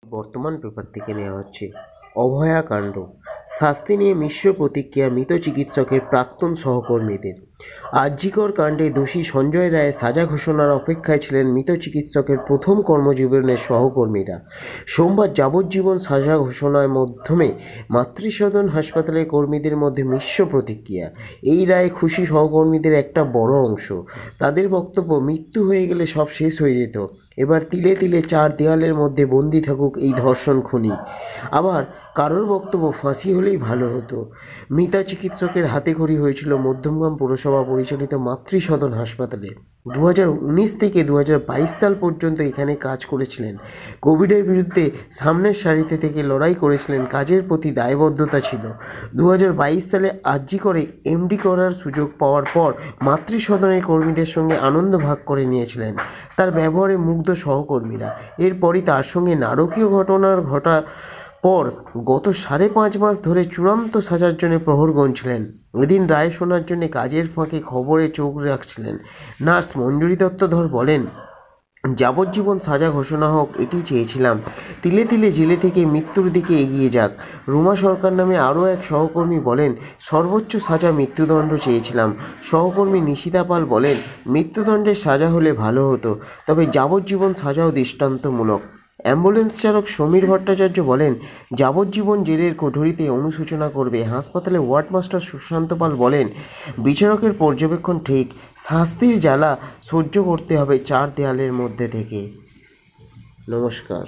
বর্তমান পেপার থেকে নেওয়া হচ্ছে। অভয়াকাণ্ড, শাস্তি নিয়ে মিশ্র প্রতিক্রিয়া মৃত চিকিৎসকের প্রাক্তন সহকর্মীদের। আরজিকর কাণ্ডে দোষী সঞ্জয় রায়ের সাজা ঘোষণার অপেক্ষায় ছিলেন মৃত চিকিৎসকের প্রথম কর্মজীবনের সহকর্মীরা। সোমবার যাবজ্জীবন সাজা ঘোষণার মাধ্যমে মাতৃসদন হাসপাতালের কর্মীদের মধ্যে মিশ্র প্রতিক্রিয়া। এই রায়ে খুশি সহকর্মীদের একটা বড় অংশ। তাদের বক্তব্য, মৃত্যু হয়ে গেলে সব শেষ হয়ে যেত, এবার তিলে তিলে চার দেয়ালের মধ্যে বন্দি থাকুক এই ধর্ষণ খুনি। আবার কারোর বক্তব্য, ফাঁসি হলেই ভালো হতো। মৃতা চিকিৎসকের হাতেখড়ি হয়েছিল মধ্যমগ্রাম পৌরসভা পরিচালিত মাতৃসদন হাসপাতালে। 2019 থেকে 2022 সাল পর্যন্ত এখানে কাজ করেছিলেন। কোভিডের বিরুদ্ধে সামনের সারিতে থেকে লড়াই করেছিলেন, কাজের প্রতি দায়বদ্ধতা ছিল। 2022 সালে আরজি করে এমডি করার সুযোগ পাওয়ার পর মাতৃসদনের কর্মীদের সঙ্গে আনন্দ ভাগ করে নিয়েছিলেন। তার ব্যবহারে মুগ্ধ সহকর্মীরা। এরপরই তার সঙ্গে নারকীয় ঘটনার পর গত 5.5 মাস ধরে চূড়ান্ত সাজার জন্য প্রহর গুনছিলেন। এদিন রায় শোনার জন্য কাজের ফাঁকে খবরে চোখ রাখছিলেন। নার্স মঞ্জুরি দত্তধর বলেন, যাবজ্জীবন সাজা ঘোষণা হোক, এটি চেয়েছিলাম। তিলে তিলে জেলে থেকে মৃত্যুর দিকে এগিয়ে যাক। রুমা সরকার নামে আরও এক সহকর্মী বলেন, সর্বোচ্চ সাজা মৃত্যুদণ্ড চেয়েছিলাম। সহকর্মী নিশিতা পাল বলেন, মৃত্যুদণ্ডের সাজা হলে ভালো হতো, তবে যাবজ্জীবন সাজাও দৃষ্টান্তমূলক। অ্যাম্বুলেন্স চালক সমীর ভট্টাচার্য বলেন, যাবজ্জীবন জেলের কোঠরিতে অনুশোচনা করবে। হাসপাতালে ওয়ার্ড মাস্টার সুশান্ত পাল বলেন, বিচারকের পর্যবেক্ষণ ঠিক, শাস্তির জ্বালা সহ্য করতে হবে চার দেয়ালের মধ্যে থেকে। নমস্কার।